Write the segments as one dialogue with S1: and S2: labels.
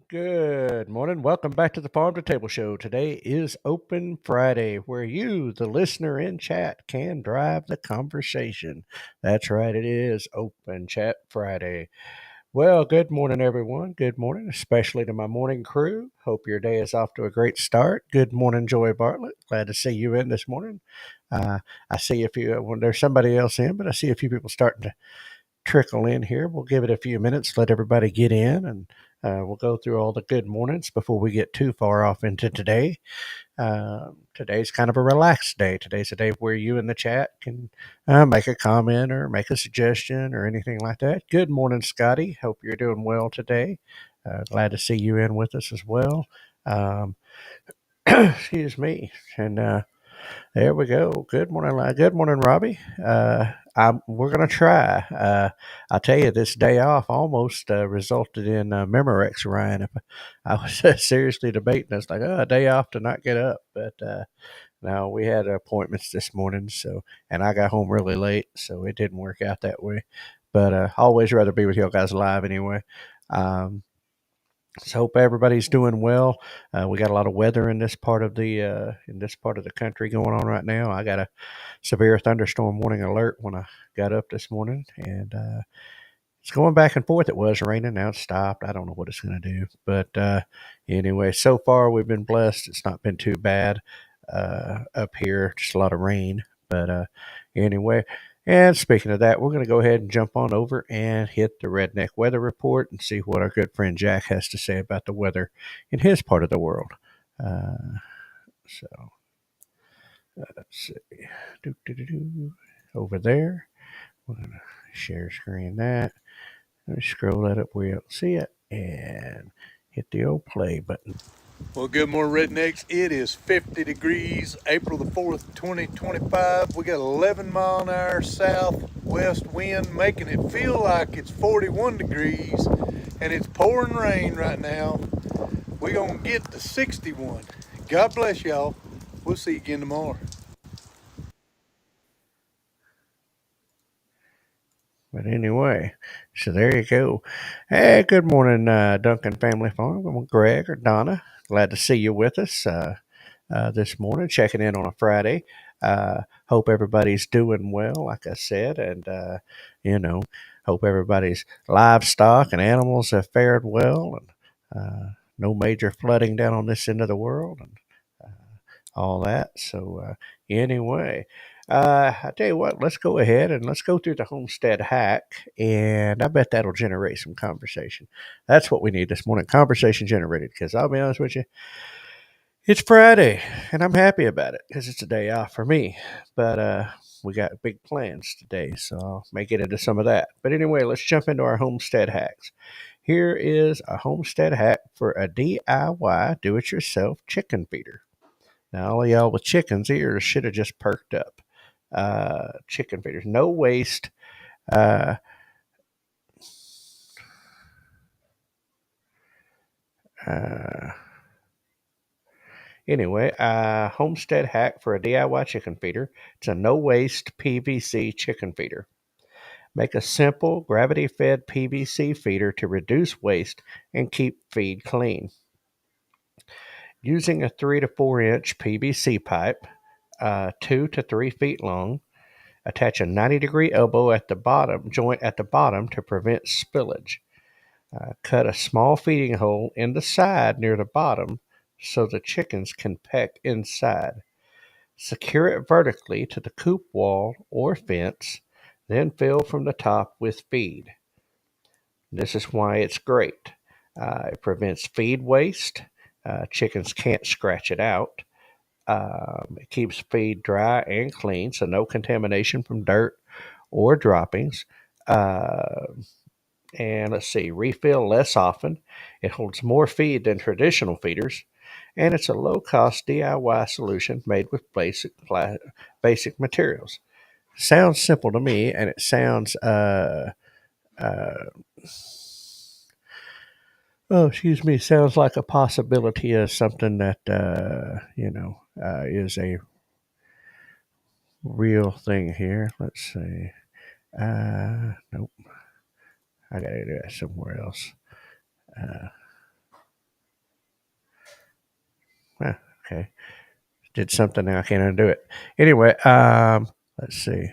S1: Good morning. Welcome back to the Farm2Table Show. Today is Open Friday, where you, the listener in chat, can drive the conversation. That's right, it is Open Chat Friday. Well, good morning, everyone. Good morning, especially to my morning crew. Hope your day is off to a great start. Good morning, Joy Bartlett. Glad to see you in this morning. I see a few, well, there's somebody else in, but I see a few people starting to trickle in here. We'll give it a few minutes, let everybody get in, and we'll go through all the good mornings before we get too far off into today. Today's kind of a relaxed day. Today's a day where you in the chat can make a comment or make a suggestion or anything like that. Good morning, Scotty. Hope you're doing well today. Glad to see you in with us as well. Um, excuse me. And there we go. Good morning, good morning, Robbie. We're gonna try. I tell you, this day off almost resulted in Memorex, Ryan. If I was seriously debating, it's like, a day off to not get up, but no, we had appointments this morning, so and I got home really late, so it didn't work out that way. But I always rather be with you guys live anyway. Um, so hope everybody's doing well. We got a lot of weather in this part of the country going on right now. I got a severe thunderstorm warning alert when I got up this morning, and it's going back and forth. It was raining, now it's stopped. I don't know what it's going to do, but anyway, so far we've been blessed. It's not been too bad up here. Just a lot of rain, but anyway. And speaking of that, we're going to go ahead and jump on over and hit the Redneck Weather Report and see what our good friend Jack has to say about the weather in his part of the world. So let's see. Over there. We're going to share screen that. Let me scroll that up where you don't see it and hit the old play button.
S2: Well, good morning, Rednecks. It is 50 degrees, April the 4th, 2025. We got 11 mile an hour southwest wind, making it feel like it's 41 degrees, and it's pouring rain right now. We're going to get to 61. God bless y'all. We'll see you again tomorrow.
S1: But anyway, so there you go. Hey, good morning, Duncan Family Farm. I'm Greg or Donna. Glad to see you with us this morning, checking in on a Friday. Hope everybody's doing well, like I said, and you know, hope everybody's livestock and animals have fared well, and no major flooding down on this end of the world, and all that. So anyway, I tell you what, let's go ahead and let's go through the homestead hack, and I bet that'll generate some conversation. That's what we need this morning, conversation generated. Because I'll be honest with you, it's Friday, and I'm happy about it because it's a day off for me. But we got big plans today, so I'll may get into some of that. But anyway, let's jump into our homestead hacks. Here is a homestead hack for a DIY do-it-yourself chicken feeder. Now, all of y'all with chickens, ears should have just perked up. Chicken feeders, no waste. Uh, uh, anyway, homestead hack for a DIY chicken feeder. It's a no waste PVC chicken feeder. Make a simple gravity fed PVC feeder to reduce waste and keep feed clean. Using a 3 to 4 inch PVC pipe, 2 to 3 feet long, attach a 90-degree elbow at the bottom joint at the bottom to prevent spillage. Cut a small feeding hole in the side near the bottom so the chickens can peck inside. Secure it vertically to the coop wall or fence, then fill from the top with feed. This is why it's great. It prevents feed waste. Chickens can't scratch it out. It keeps feed dry and clean, so no contamination from dirt or droppings. Uh, and let's see, refill less often. It holds more feed than traditional feeders, and it's a low-cost DIY solution made with basic materials. Sounds simple to me, and it sounds uh, oh, excuse me, sounds like a possibility of something that is a real thing here. Let's see. Nope, I gotta do that somewhere else. Uh, Okay. Did something now. I can't undo it. Anyway, let's see.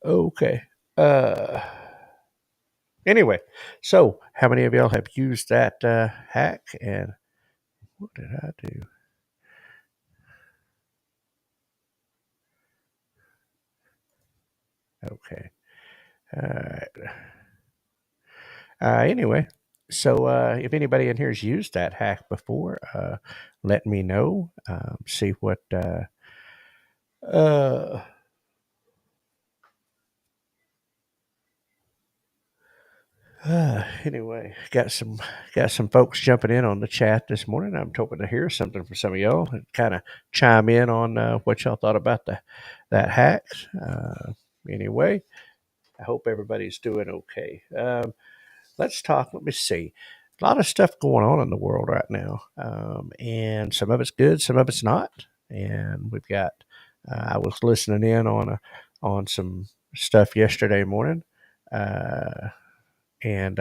S1: Okay. Uh, anyway, so how many of y'all have used that hack? And what did I do? Okay. All right. Anyway, so if anybody in here has used that hack before, let me know. See what. Uh, anyway, got some folks jumping in on the chat this morning. I'm hoping to hear something from some of y'all and kind of chime in on what y'all thought about that hack. Anyway, I hope everybody's doing okay. Let's talk. Let me see. A lot of stuff going on in the world right now, and some of it's good, some of it's not. And we've got. I was listening in on some stuff yesterday morning, uh, and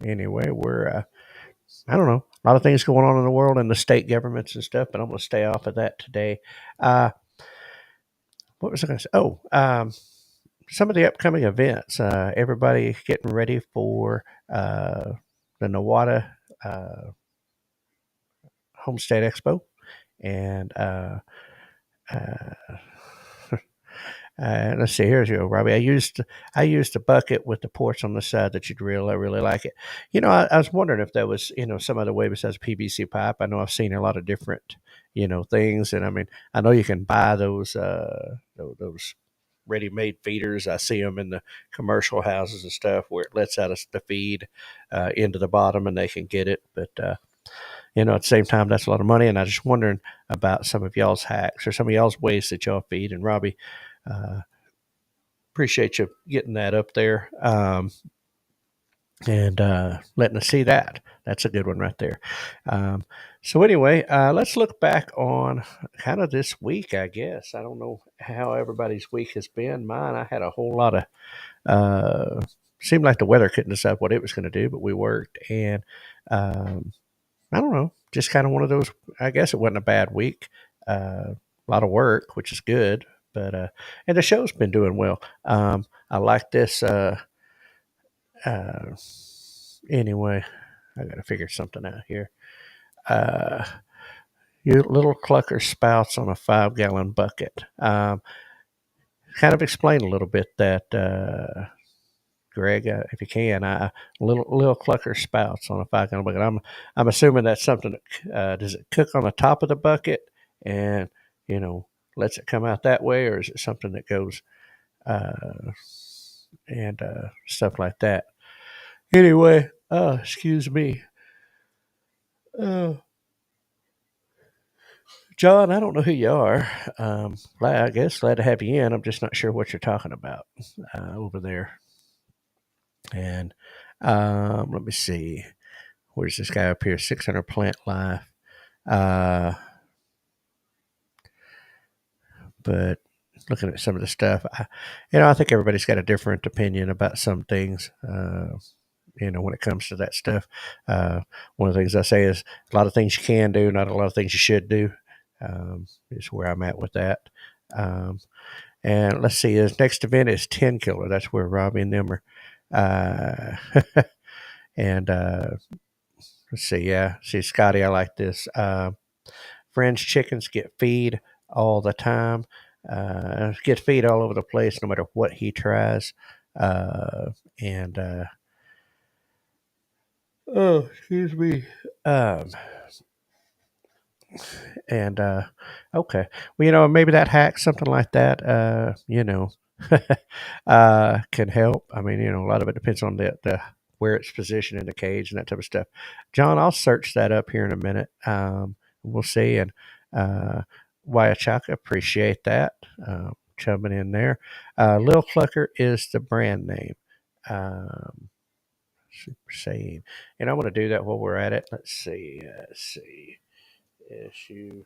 S1: anyway, we're I don't know, a lot of things going on in the world and the state governments and stuff, but I'm going to stay off of that today. Uh, what was I going to say? Oh, some of the upcoming events. Everybody getting ready for the Nawada Homestead Expo, and uh, let's see. Here's you, Robbie. I used a bucket with the ports on the side that you'd really, really like it. I was wondering if there was some other way besides PVC pipe. I know I've seen a lot of different things, and I mean I know you can buy those ready-made feeders. I see them in the commercial houses and stuff where it lets out the feed into the bottom, and they can get it. But at the same time, that's a lot of money. And I just wondering about some of y'all's hacks or some of y'all's ways that y'all feed. And Robbie, uh, appreciate you getting that up there and letting us see that. That's a good one right there. So anyway, let's look back on kind of this week. I guess I don't know how everybody's week has been. Mine, I had a whole lot of. Uh, Seemed like the weather couldn't decide what it was going to do, but we worked, and um, I don't know, just kind of one of those. I guess it wasn't a bad week. A lot of work, which is good, but and the show's been doing well. I like this. Uh, anyway, I got to figure something out here. Uh, your little clucker spouts on a 5-gallon bucket. Kind of explain a little bit that. Greg, if you can, little clucker spouts on a 5-gallon bucket. I'm assuming that's something that does it cook on the top of the bucket and you know lets it come out that way, or is it something that goes uh, and stuff like that? Anyway, excuse me, uh, John. I don't know who you are. I guess glad to have you in. I'm just not sure what you're talking about over there. And let me see. Where's this guy up here? 600 Plant Life. Uh, but looking at some of the stuff, I think everybody's got a different opinion about some things. When it comes to that stuff, one of the things I say is a lot of things you can do, not a lot of things you should do. Is where I'm at with that. Um, and let's see, his next event is 10 Killer. That's where Robbie and them are. And let's see, yeah, see Scotty, I like this. Friends chickens get feed all the time. Get feed all over the place, no matter what he tries. And oh, excuse me. Um, and okay, well, maybe that hack, something like that. Can help. I mean, a lot of it depends on the where it's positioned in the cage and that type of stuff. John, I'll search that up here in a minute. We'll see. And Wyachaka, appreciate that. Chubbing in there. Lil Clucker is the brand name. Um, Super Saiyan. And I want to do that while we're at it. Let's see. Let's see. Issue.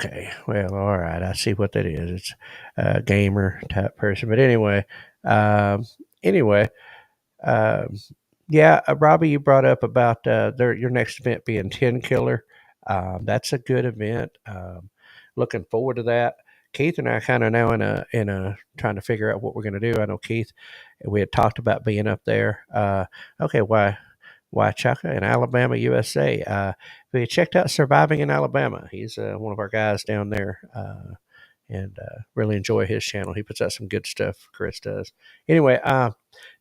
S1: Okay. Well, all right. I see what that is. It's a gamer type person. But um, anyway, um, yeah, Robbie, you brought up about your next event being 10 Killer. That's a good event. Looking forward to that. Keith and I kind of now in a trying to figure out what we're going to do. I know Keith, we had talked about being up there. Okay, why Chaka in Alabama, USA. We checked out Surviving in Alabama. He's one of our guys down there, and really enjoy his channel. He puts out some good stuff. Chris does. Anyway,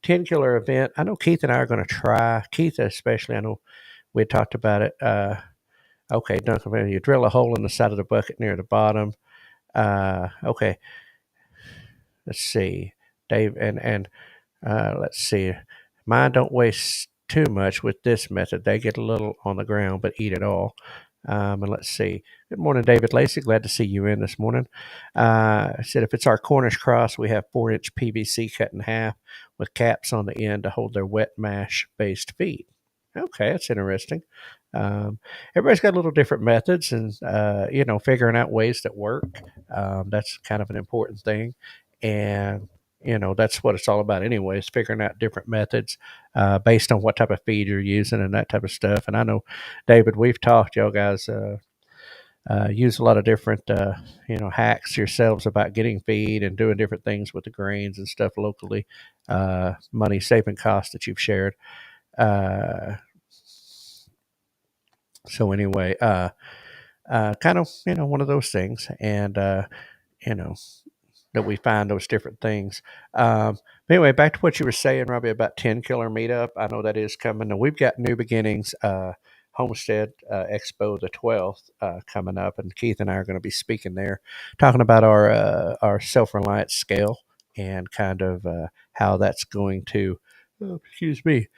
S1: 10 Killer event. I know Keith and I are going to try. Keith especially. I know we had talked about it. Okay, Duncan, you drill a hole in the side of the bucket near the bottom. Okay, let's see, Dave, and let's see. Mine don't waste too much with this method. They get a little on the ground, but eat it all. And let's see. Good morning, David Lacey. Glad to see you in this morning. I said if it's our Cornish cross, we have 4-inch PVC cut in half with caps on the end to hold their wet mash based feed. Okay, that's interesting. Um, Everybody's got a little different methods, and figuring out ways that work. That's kind of an important thing, and that's what it's all about anyways, figuring out different methods based on what type of feed you're using and that type of stuff. And I know, David, we've talked, y'all guys use a lot of different hacks yourselves about getting feed and doing different things with the grains and stuff locally, money saving costs that you've shared. uh, so anyway, kind of one of those things. And you know that we find those different things. But anyway, back to what you were saying, Robbie, about 10 Killer Meetup. I know that is coming. And we've got New Beginnings Homestead Expo the 12th coming up, and Keith and I are going to be speaking there, talking about our self reliance scale and kind of how that's going to, excuse me,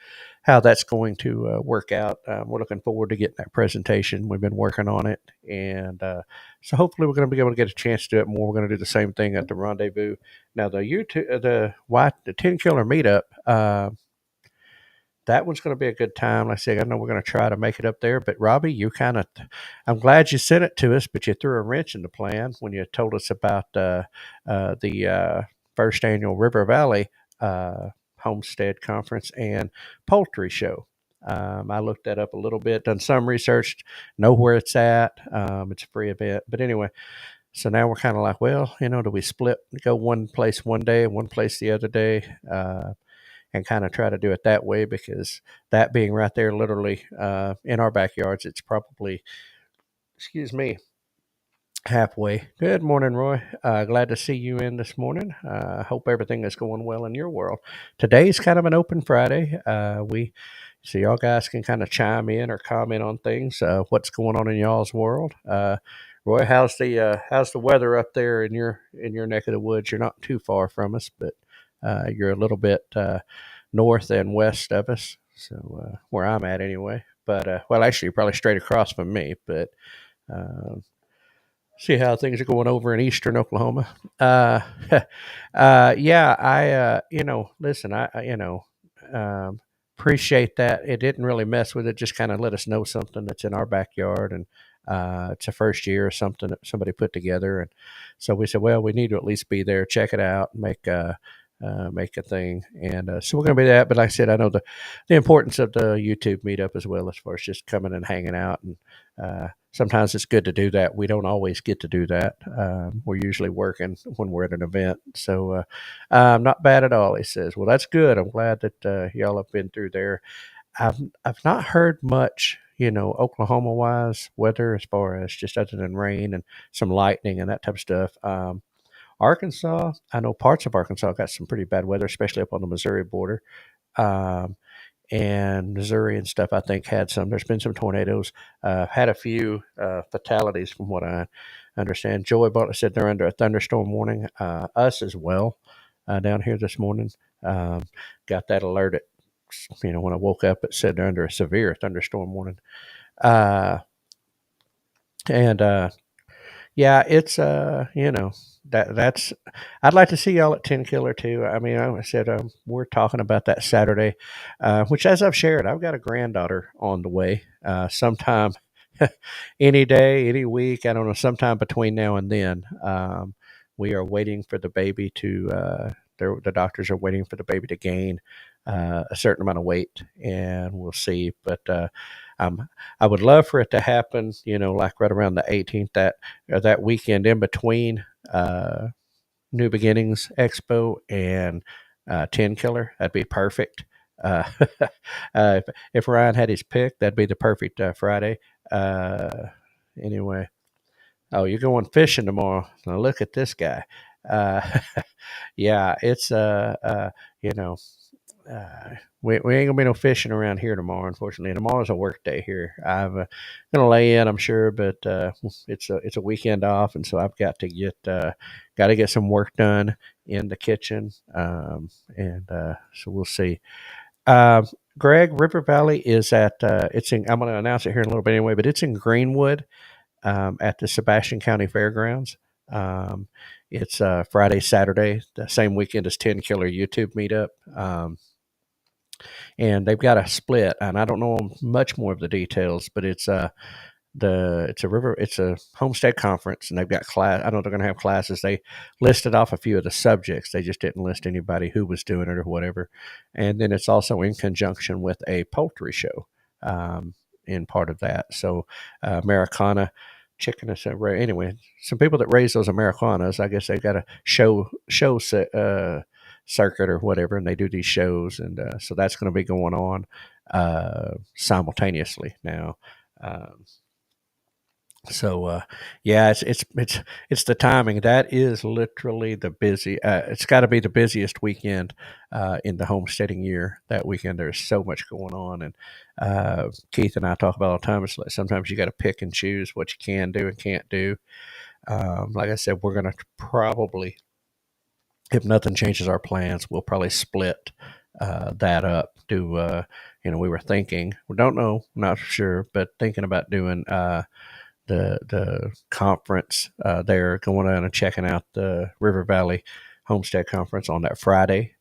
S1: how that's going to work out. We're looking forward to getting that presentation. We've been working on it, and so hopefully we're going to be able to get a chance to do it more. We're going to do the same thing at the rendezvous. Now the 10 Killer Meetup. That one's going to be a good time. Like I say, I know we're going to try to make it up there. But Robbie, I'm glad you sent it to us, but you threw a wrench in the plan when you told us about the first annual River Valley Homestead Conference and Poultry Show. I looked that up a little bit, done some research, know where it's at. It's a free event. But anyway, so now we're kind of like, well, do we split, go one place one day and one place the other day? And kind of try to do it that way, because that being right there literally in our backyards, it's probably, excuse me, halfway. Good morning, Roy. Glad to see you in this morning. Hope everything is going well in your world. Today's kind of an open Friday. We So y'all guys can kind of chime in or comment on things, what's going on in y'all's world. Roy, how's the weather up there in your neck of the woods? You're not too far from us, but you're a little bit north and west of us, so where I'm at anyway. But well, actually, you're probably straight across from me. But uh, see how things are going over in eastern Oklahoma. Uh, yeah, listen, um, appreciate that. It didn't really mess with it; just kind of let us know something that's in our backyard, and it's a first year or something that somebody put together, and so we said, well, we need to at least be there, check it out, make a thing. And so we're going to be that. But like I said, I know the importance of the YouTube meetup as well, as far as just coming and hanging out. And sometimes it's good to do that. We don't always get to do that. We're usually working when we're at an event. So not bad at all, he says. Well, that's good. I'm glad that y'all have been through there. I've not heard much, Oklahoma wise weather, as far as just other than rain and some lightning and that type of stuff. Arkansas, I know parts of Arkansas got some pretty bad weather, especially up on the Missouri border. Um, and Missouri and stuff, I think, had some. There's been some tornadoes. Had a few fatalities, from what I understand. Joey Butler said they're under a thunderstorm warning. Us as well, down here this morning. Um, got that alert at, when I woke up, it said they're under a severe thunderstorm warning. And Yeah, it's that's. I'd like to see y'all at 10 Killer too. I mean, like I said, we're talking about that Saturday, which, as I've shared, I've got a granddaughter on the way sometime. any day, any week. I don't know, sometime between now and then. We are waiting for the baby to, the doctors are waiting for the baby to gain a certain amount of weight, and we'll see. But um, I would love for it to happen, like right around the 18th, that weekend in between New Beginnings Expo and 10 Killer. That'd be perfect. Uh, if Ryan had his pick, that'd be the perfect Friday. Uh, anyway, oh, you're going fishing tomorrow. Now look at this guy. Uh, yeah, it's you know, we ain't gonna be no fishing around here tomorrow. Unfortunately, tomorrow's a work day here. I'm gonna lay in, I'm sure, but it's a weekend off, and so I've got to get some work done in the kitchen, and so we'll see. Um, Greg, River Valley is at it's in. I'm going to announce it here in a little bit anyway, but it's in Greenwood at the Sebastian County Fairgrounds. Um, it's Friday, Saturday, the same weekend as 10 Killer YouTube meetup. And they've got a split, and I don't know much more of the details, but it's a homestead conference, and they've got class. I know they're going to have classes. They listed off a few of the subjects. They just didn't list anybody who was doing it or whatever. And then it's also in conjunction with a poultry show in part of that. So Americana chicken is anyway. Some people that raise those Americanas, I guess they've got a show circuit or whatever, and they do these shows, and so that's going to be going on simultaneously now. Um, so yeah, it's the timing. That is literally the busy. It's got to be the busiest weekend in the homesteading year. That weekend, there's so much going on, and Keith and I talk about all the time. It's like sometimes you got to pick and choose what you can do and can't do. Like I said, we're gonna probably, if nothing changes our plans, we'll probably split that up. Do we were thinking, we don't know, not sure, but thinking about doing. The conference there, going on and checking out the River Valley Homestead Conference on that Friday.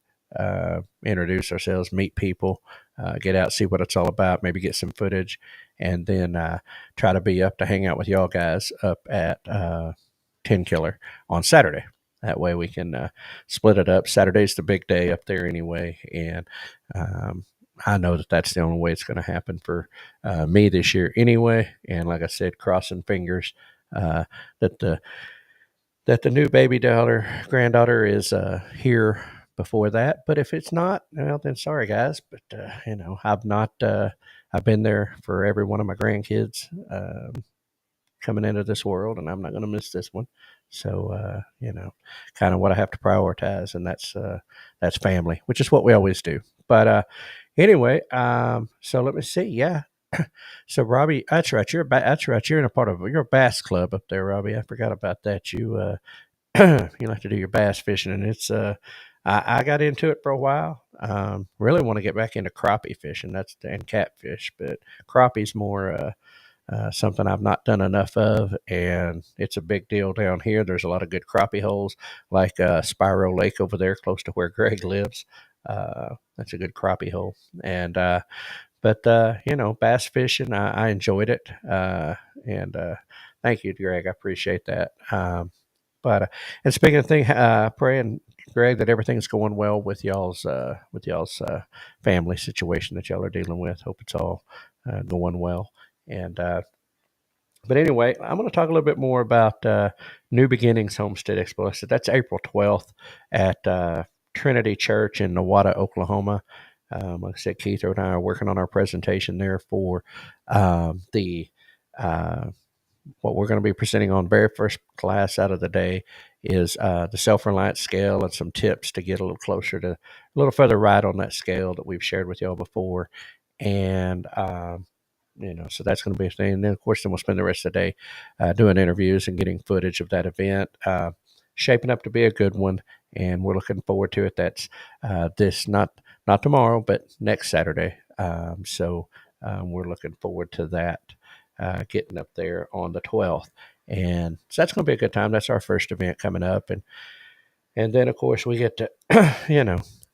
S1: Introduce ourselves, meet people, get out, see what it's all about, maybe get some footage, and then try to be up to hang out with y'all guys up at 10 Killer on Saturday. That way we can split it up. Saturday's the big day up there anyway, and I know that that's the only way it's going to happen for me this year anyway. And like I said, crossing fingers that the new granddaughter is here before that. But if it's not, well, then sorry guys. But I've not. I've been there for every one of my grandkids coming into this world, and I'm not going to miss this one. So kind of what I have to prioritize, and that's family, which is what we always do. But anyway, so let me see. Yeah. So Robbie, that's right. That's right. You're in a part of your bass club up there, Robbie. I forgot about that. You you like to do your bass fishing, and it's I got into it for a while. Really want to get back into crappie fishing. And catfish, but crappie's more something I've not done enough of, and it's a big deal down here. There's a lot of good crappie holes, like Spiro Lake over there, close to where Greg lives. That's a good crappie hole, and but bass fishing, I enjoyed it, and thank you, Greg. I appreciate that. But and speaking of things, praying, Greg, that everything's going well with y'all's family situation that y'all are dealing with. Hope it's all going well. And but anyway, I'm going to talk a little bit more about New Beginnings Homestead Expo. So that's April 12th at Trinity Church in Nowata, Oklahoma. Like I said, Keith and I are working on our presentation there for the what we're going to be presenting on very first class out of the day is the self-reliance scale and some tips to get a little closer to a little further right on that scale that we've shared with y'all before. And so that's going to be a thing. And then, of course, then we'll spend the rest of the day doing interviews and getting footage of that event, shaping up to be a good one. And we're looking forward to it. That's this not tomorrow, but next Saturday. So we're looking forward to that, getting up there on the 12th. And so that's going to be a good time. That's our first event coming up. And then, of course, we get to,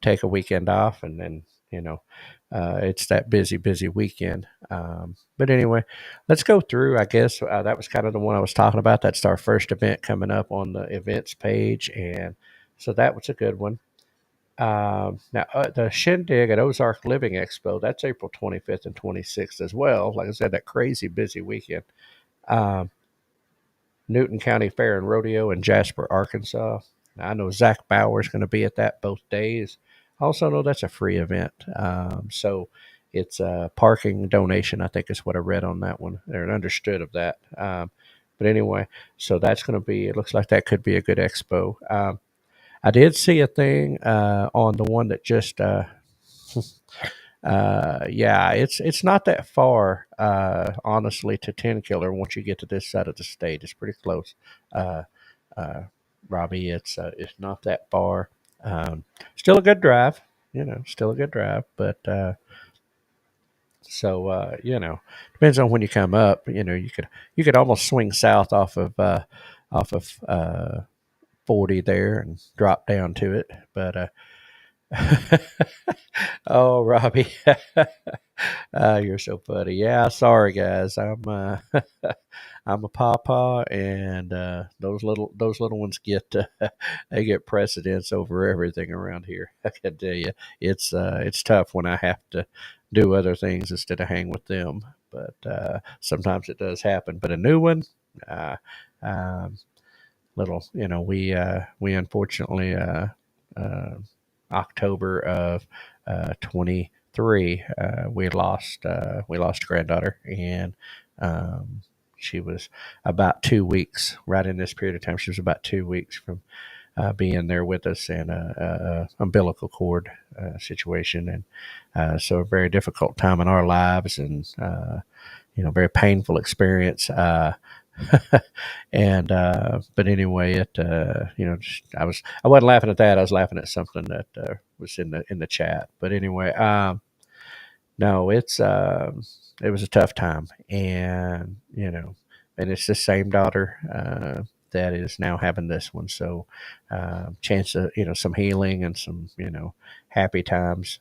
S1: take a weekend off and then it's that busy weekend. But anyway, let's go through. I guess that was kind of the one I was talking about. That's our first event coming up on the events page, and so that was a good one. Now, the Shindig at Ozark Living Expo, that's April 25th and 26th as well. Like I said, that crazy busy weekend. Um, Newton County Fair and Rodeo in Jasper, Arkansas. I know Zach Bauer is going to be at that both days. I also know that's a free event. So it's a parking donation, I think is what I read on that one, or understood of that. But anyway, so that's going to be, it looks like that could be a good expo. I did see a thing on the one that just yeah, it's not that far, honestly, to 10 Killer once you get to this side of the state. It's pretty close, uh, uh, Robbie. It's not that far. Still a good drive, still a good drive, but so depends on when you come up. You could almost swing south off of 40 there and drop down to it, but oh, Robbie, you're so funny. Yeah, sorry guys. I'm a pawpaw, and those little ones get they get precedence over everything around here. I can tell you, it's tough when I have to do other things instead of hang with them. But sometimes it does happen. But a new one, uh, um, little, we unfortunately uh, October of 23, we lost a granddaughter, and she was about 2 weeks. Right in this period of time, she was about 2 weeks from being there with us, and umbilical cord situation, and so a very difficult time in our lives, and very painful experience. And but anyway, I wasn't laughing at that. I was laughing at something that was in the chat. But anyway, no, it was a tough time, and and it's the same daughter that is now having this one. So chance of some healing and some happy times.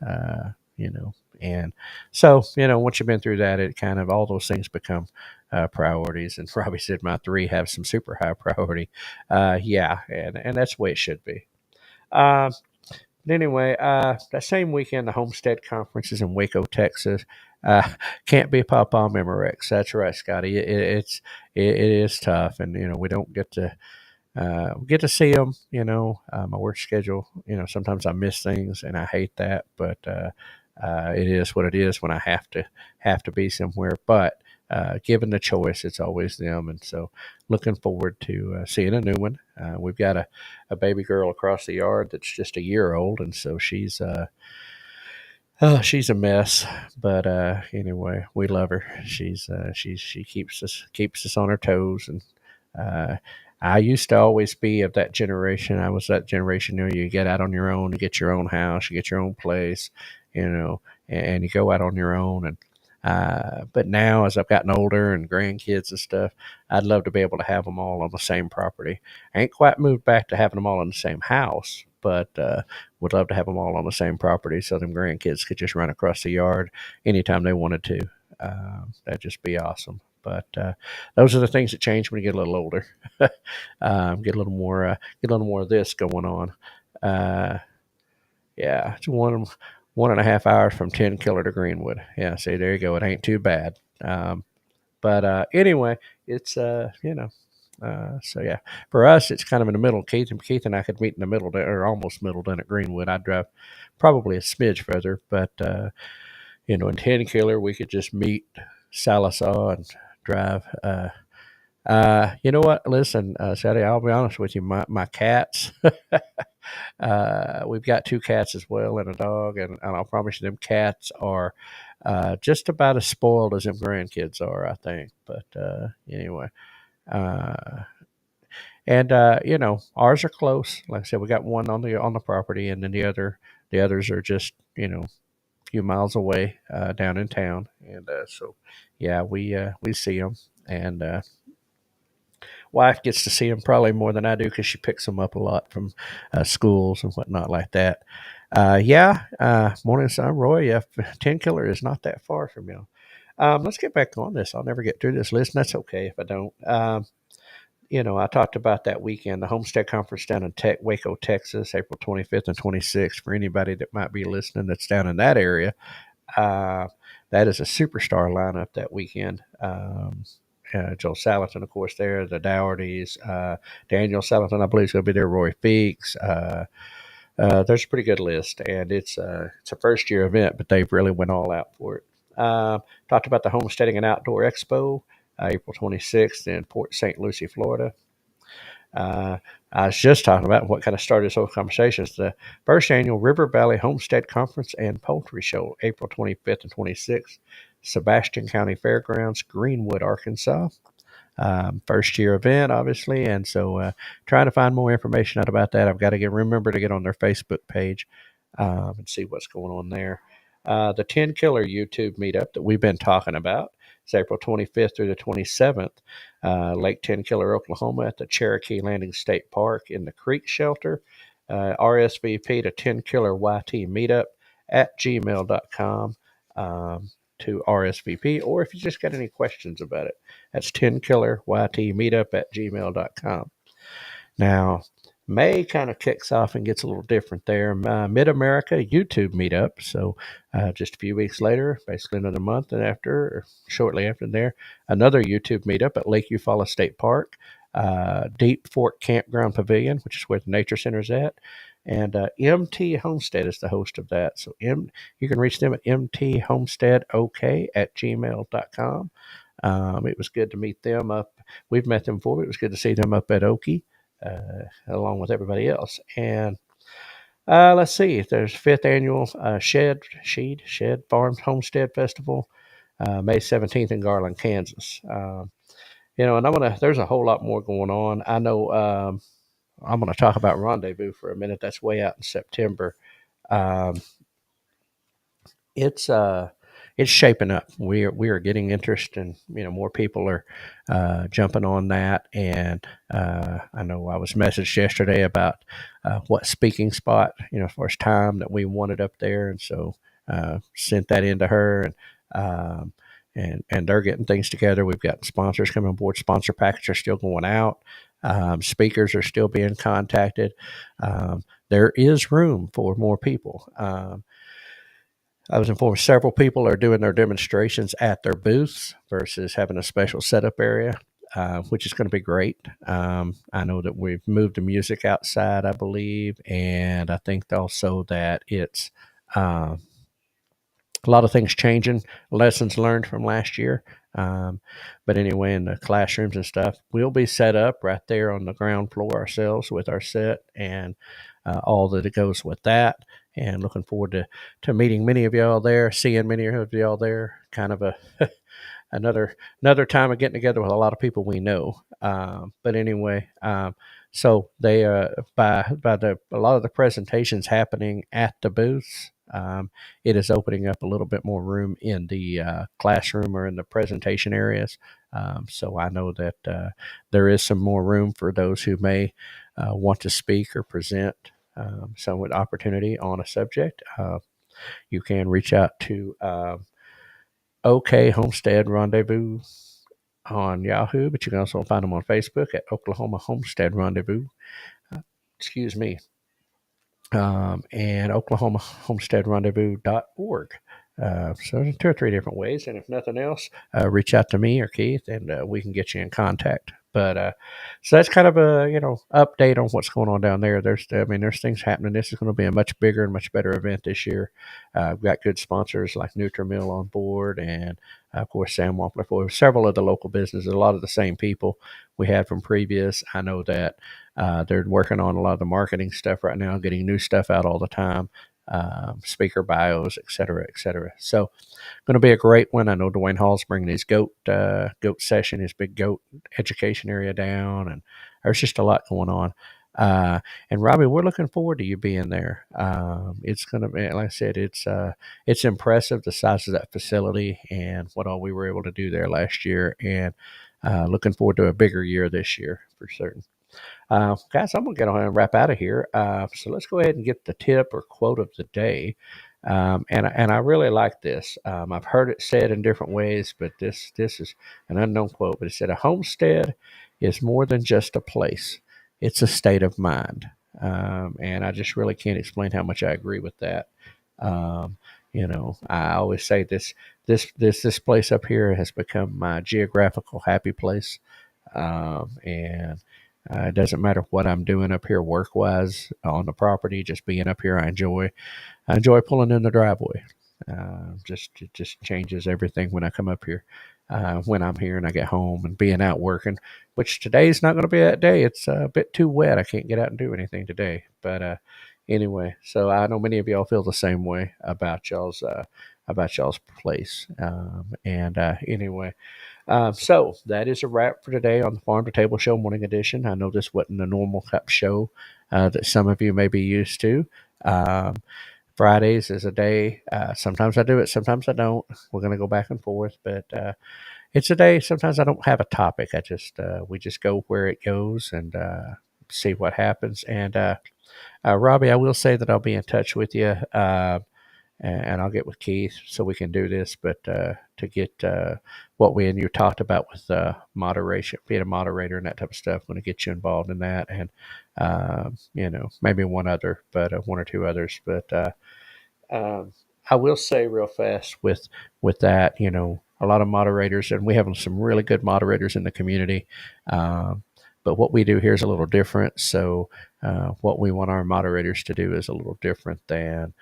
S1: And so once you've been through that, it kind of all those things become priorities. And Robbie said my three have some super high priority. Yeah, and that's the way it should be. Uh, but anyway, that same weekend, the Homestead conference is in Waco, Texas. Uh, can't be Papa Memorex. That's right, Scotty. It is tough, and we don't get to see them. My work schedule. Sometimes I miss things, and I hate that. But it is what it is when I have to be somewhere. But given the choice, it's always them, and so looking forward to seeing a new one. We've got a baby girl across the yard that's just a year old, and so she's a mess, but anyway, we love her. She keeps us on our toes, and uh, I used to always be of that generation. I was that generation. You get out on your own, you get your own house, you get your own place, and you go out on your own. And but now, as I've gotten older and grandkids and stuff, I'd love to be able to have them all on the same property. I ain't quite moved back to having them all in the same house, but would love to have them all on the same property so them grandkids could just run across the yard anytime they wanted to. That'd just be awesome. But those are the things that change when you get a little older. Get a little more of this going on. Uh, yeah, it's 1.5 hours from 10 Killer to Greenwood. Yeah, see, there you go. It ain't too bad. But anyway, it's so yeah, for us, it's kind of in the middle. Keith and I could meet in the middle, or almost middle, down at Greenwood. I'd drive probably a smidge further, but in 10 Killer, we could just meet Sallisaw and drive. You know what? Listen, Sally, I'll be honest with you. My cats, we've got two cats as well and a dog, and I'll promise you, them cats are just about as spoiled as them grandkids are, I think. But anyway, uh, and ours are close. Like I said, we got one on the property, and then the others are just a few miles away down in town. And so yeah, we see them, and wife gets to see them probably more than I do because she picks them up a lot from schools and whatnot like that. Yeah, morning, son, Roy. Yeah, 10 killer is not that far from you. Let's get back on this. I'll never get through this list, and that's okay if I don't. I talked about that weekend, the Homestead Conference down in Waco, Texas, April 25th and 26th. For anybody that might be listening that's down in that area, uh, that is a superstar lineup that weekend. Joel Salatin, of course, there, the Doughertys, Daniel Salatin, I believe, is going to be there, Roy Feeks. There's a pretty good list, and it's a first year event, but they've really went all out for it. Talked about the Homesteading and Outdoor Expo, April 26th in Port St. Lucie, Florida. Uh, I was just talking about what kind of started this whole conversation. It's the first annual River Valley Homestead Conference and Poultry Show, April 25th and 26th, Sebastian County Fairgrounds, Greenwood, Arkansas. First year event, obviously, and so trying to find more information out about that. I've got to remember to get on their Facebook page and see what's going on there. The 10 Killer YouTube meetup that we've been talking about is April 25th through the 27th, Lake 10 Killer, Oklahoma, at the Cherokee Landing State Park in the Creek Shelter. RSVP to 10 Killer YT meetup at gmail.com. To RSVP, or if you just got any questions about it, that's 10KillerYT meetup at gmail.com. Now, May kind of kicks off and gets a little different there. Mid America YouTube meetup. So just a few weeks later, basically another month and after, or shortly after there, another YouTube meetup at Lake Eufaula State Park, Deep Fork Campground Pavilion, which is where the Nature Center is at. And MT Homestead is the host of that. So you can reach them at mthomesteadok at gmail.com. It was good to meet them up. We've met them before. It was good to see them up at Okie, along with everybody else. And let's see, there's fifth annual Shed Farm Homestead Festival, May 17th in Garland, Kansas. And there's a whole lot more going on. I know I'm going to talk about Rendezvous for a minute. That's way out in September. Um, it's shaping up. We are getting interest, and more people are jumping on that. And I know I was messaged yesterday about what speaking spot as far as time that we wanted up there, and so sent that into her, and they're getting things together. We've got sponsors coming on board. Sponsor packages are still going out. Speakers are still being contacted. There is room for more people. I was informed several people are doing their demonstrations at their booths versus having a special setup area, which is going to be great. I know that we've moved the music outside, I believe, and I think also that it's a lot of things changing, lessons learned from last year. But anyway, in the classrooms and stuff, we'll be set up right there on the ground floor ourselves with our set and all that it goes with that. And looking forward to meeting many of y'all there, seeing many of y'all there. Kind of a another time of getting together with a lot of people we know. But anyway, so they a lot of the presentations happening at the booths. It is opening up a little bit more room in the classroom or in the presentation areas. So I know that there is some more room for those who may want to speak or present some with opportunity on a subject. You can reach out to OK Homestead Rendezvous on Yahoo, but you can also find them on Facebook at Oklahoma Homestead Rendezvous. Excuse me. And OklahomaHomesteadRendezvous.org. So there's two or three different ways, and if nothing else, reach out to me or Keith, and we can get you in contact. But so that's kind of a update on what's going on down there. There's things happening. This is going to be a much bigger and much better event this year. We've got good sponsors like Nutrimil on board, and of course Sam Wampler for several of the local businesses. A lot of the same people we had from previous. I know that they're working on a lot of the marketing stuff right now, getting new stuff out all the time. Speaker bios, et cetera, et cetera. So, going to be a great one. I know Dwayne Hall's bringing his goat session, his big goat education area down, and there's just a lot going on. And Robbie, we're looking forward to you being there. It's going to be, like I said, it's impressive the size of that facility and what all we were able to do there last year, and looking forward to a bigger year this year for certain. Guys, I'm going to get on and wrap out of here. So let's go ahead and get the tip or quote of the day. And I really like this. I've heard it said in different ways, but this is an unknown quote. But it said, "A homestead is more than just a place; it's a state of mind." And I just really can't explain how much I agree with that. Um, I always say this place up here has become my geographical happy place, and it doesn't matter what I'm doing up here work wise on the property. Just being up here, I enjoy pulling in the driveway. It just changes everything when I come up here. When I'm here and I get home and being out working, which today's not going to be that day. It's a bit too wet. I can't get out and do anything today. But anyway, so I know many of y'all feel the same way about y'all's place. Anyway, so that is a wrap for today on the Farm to Table Show Morning Edition. I know this wasn't a normal cup show that some of you may be used to. Um, Fridays is a day. Sometimes I do it, sometimes I don't. We're going to go back and forth, but it's a day. Sometimes I don't have a topic. We just go where it goes and see what happens. And Robbie, I will say that I'll be in touch with you. And I'll get with Keith so we can do this. But to get what we and you talked about with moderation, being a moderator and that type of stuff, I'm going to get you involved in that, and maybe one or two others. But um, I will say real fast with that, a lot of moderators, and we have some really good moderators in the community. Um, but what we do here is a little different. So what we want our moderators to do is a little different than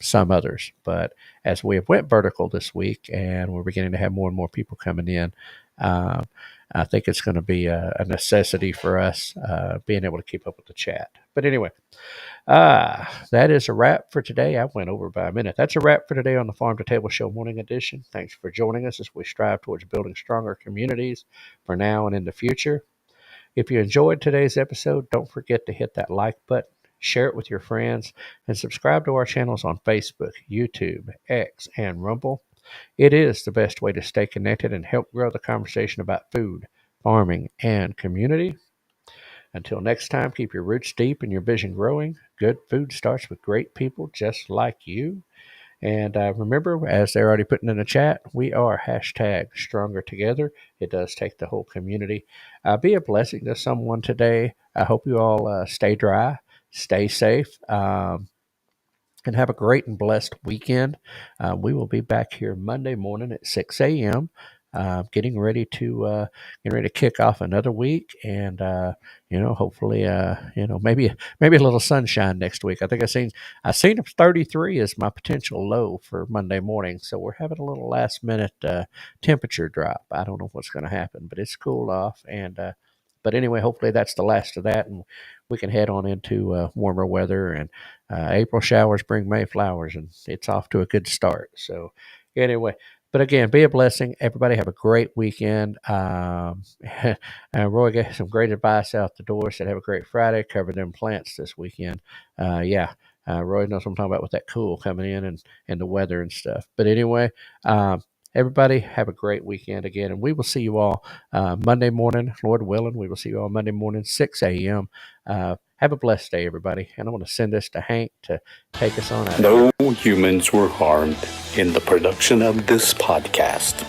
S1: some others. But as we have went vertical this week, and we're beginning to have more and more people coming in, um, I think it's going to be a necessity for us being able to keep up with the chat. But anyway, that is a wrap for today. I went over by a minute. That's a wrap for today on the Farm to Table Show Morning Edition. Thanks for joining us as we strive towards building stronger communities for now and in the future. If you enjoyed today's episode, don't forget to hit that like button, share it with your friends, and subscribe to our channels on Facebook, YouTube, X, and Rumble. It is the best way to stay connected and help grow the conversation about food, farming, and community. Until next time, keep your roots deep and your vision growing. Good food starts with great people just like you. And remember, as they're already putting in the chat, we are hashtag stronger together. It does take the whole community. Be a blessing to someone today. I hope you all stay dry, stay safe, and have a great and blessed weekend. We will be back here Monday morning at 6 a.m. Getting ready to kick off another week, and hopefully, maybe a little sunshine next week. I think I seen 33 as my potential low for Monday morning, so we're having a little last minute temperature drop. I don't know what's going to happen, but it's cooled off, and but anyway, hopefully that's the last of that, and we can head on into warmer weather. And April showers bring May flowers, and it's off to a good start. So anyway. But again, be a blessing. Everybody have a great weekend. Roy gave some great advice out the door. Said have a great Friday. Cover them plants this weekend. Roy knows what I'm talking about with that cool coming in and the weather and stuff. But anyway, everybody have a great weekend again. And we will see you all Monday morning, Lord willing. We will see you all Monday morning, 6 a.m. Have a blessed day, everybody. And I'm going to send this to Hank to take us on out.
S3: No humans were harmed in the production of this podcast.